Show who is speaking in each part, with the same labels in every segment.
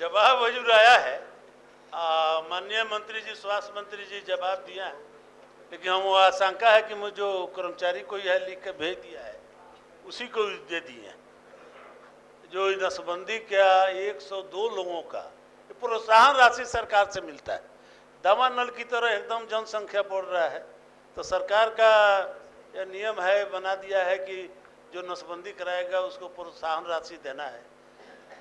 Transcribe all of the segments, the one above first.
Speaker 1: जवाब हजूर आया है। माननीय मंत्री जी, स्वास्थ्य मंत्री जी जवाब दिया है, लेकिन हम वो आशंका है कि मुझे जो कर्मचारी को यह लिख के भेज दिया है उसी को दे दिए हैं। जो नसबंदी का 102 लोगों का प्रोत्साहन राशि सरकार से मिलता है। दावानल की तरह एकदम जनसंख्या बढ़ रहा है, तो सरकार का यह नियम है, बना दिया है कि जो नसबंदी कराएगा उसको प्रोत्साहन राशि देना है।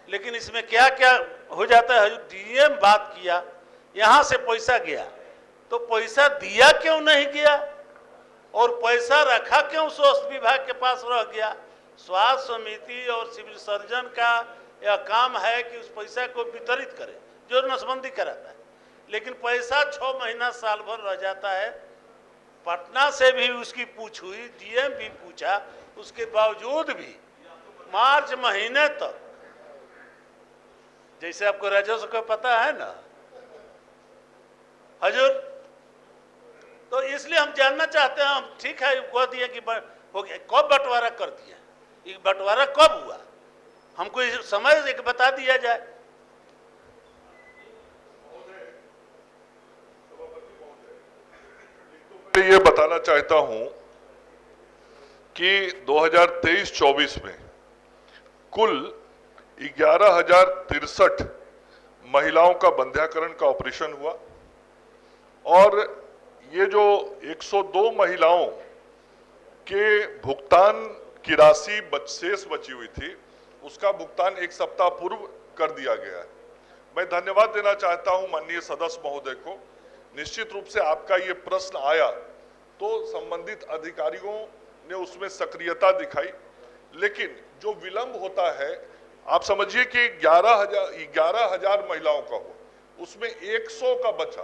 Speaker 1: लेकिन इसमें क्या क्या हो जाता है, डीएम बात किया, यहाँ से पैसा गया, तो पैसा दिया क्यों नहीं गया और पैसा रखा क्यों स्वास्थ्य विभाग के पास रह गया। स्वास्थ्य समिति और सिविल सर्जन का यह काम है कि उस पैसा को वितरित करे जो नसबंदी कराता है, लेकिन पैसा 6 महीना साल भर रह जाता है। पटना से भी उसकी पूछ हुई, डीएम भी पूछा, उसके बावजूद भी मार्च महीने तक, जैसे आपको राजस्व का पता है ना हजूर, तो इसलिए हम जानना चाहते हैं। हम ठीक है कह दिए कि हो गया, कब बंटवारा कर दिया, ये बंटवारा कब हुआ, हमको समय एक बता दिया जाए।
Speaker 2: ये बताना चाहता हूं कि 2023-24 में कुल 11,063 महिलाओं का बंध्याकरण का ऑपरेशन हुआ और ये जो 102 महिलाओं के भुगतान की राशि शेष बची हुई थी उसका भुगतान 1 सप्ताह पूर्व कर दिया गया है। मैं धन्यवाद देना चाहता हूं माननीय सदस्य महोदय को। निश्चित रूप से आपका ये प्रश्न आया तो संबंधित अधिकारियों ने उसमें सक्रियता दिखाई, लेकिन जो विलंब होता है, आप समझिए कि 11,000 महिलाओं का हुआ, उसमें 100 का बचा,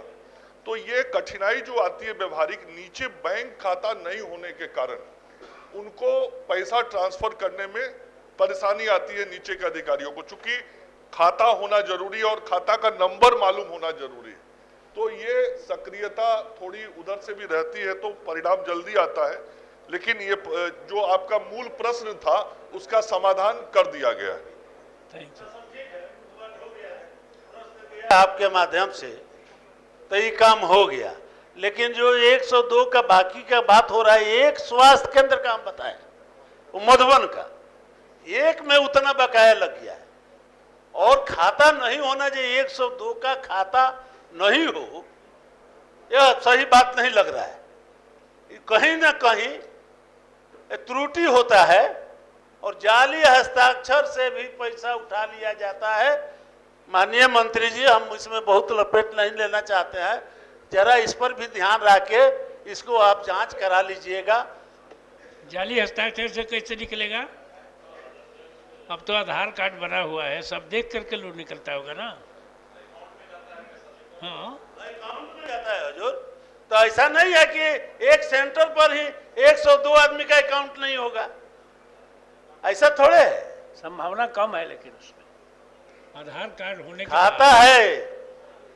Speaker 2: तो ये कठिनाई जो आती है व्यवहारिक, नीचे बैंक खाता नहीं होने के कारण उनको पैसा ट्रांसफर करने में परेशानी आती है नीचे के अधिकारियों को, चूंकि खाता होना जरूरी है और खाता का नंबर मालूम होना जरूरी है, तो ये सक्रियता थोड़ी उधर से भी रहती है तो परिणाम जल्दी आता है। लेकिन ये जो आपका मूल प्रश्न था उसका समाधान कर दिया गया है।
Speaker 1: आपके माध्यम से तो ये काम हो गया, लेकिन जो 102 का बाकी का बात हो रहा है, एक स्वास्थ्य केंद्र का हम बताएं, वो मधुबन का, एक में उतना बकाया लग गया है और खाता नहीं होना चाहिए। 102 का खाता नहीं हो, यह सही बात नहीं लग रहा है। कहीं ना कहीं त्रुटि होता है और जाली हस्ताक्षर से भी पैसा उठा लिया जाता है। माननीय मंत्री जी, हम इसमें बहुत लपेट नहीं लेना चाहते हैं, जरा इस पर भी ध्यान रख के इसको आप जांच करा लीजिएगा।
Speaker 3: जाली हस्ताक्षर से कैसे निकलेगा? अब तो आधार कार्ड बना हुआ है, सब देख करके लोग निकलता होगा ना। हाँ,
Speaker 1: अकाउंट में जाता है हजूर, तो ऐसा नहीं है कि एक सेंटर पर ही 102 आदमी का अकाउंट नहीं होगा, ऐसा थोड़े है।
Speaker 3: संभावना कम है, लेकिन उसमें आधार कार्ड होने का
Speaker 1: खाता है,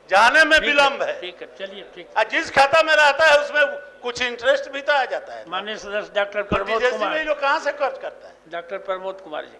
Speaker 1: जाने में विलंब है।
Speaker 3: ठीक है, चलिए ठीक।
Speaker 1: जिस खाता में रहता है उसमें कुछ इंटरेस्ट भी तो आ जाता है।
Speaker 3: माननीय सदस्य डॉक्टर प्रमोद कुमार,
Speaker 1: लोग कहाँ से खर्च करता है?
Speaker 3: डॉक्टर प्रमोद कुमार जी।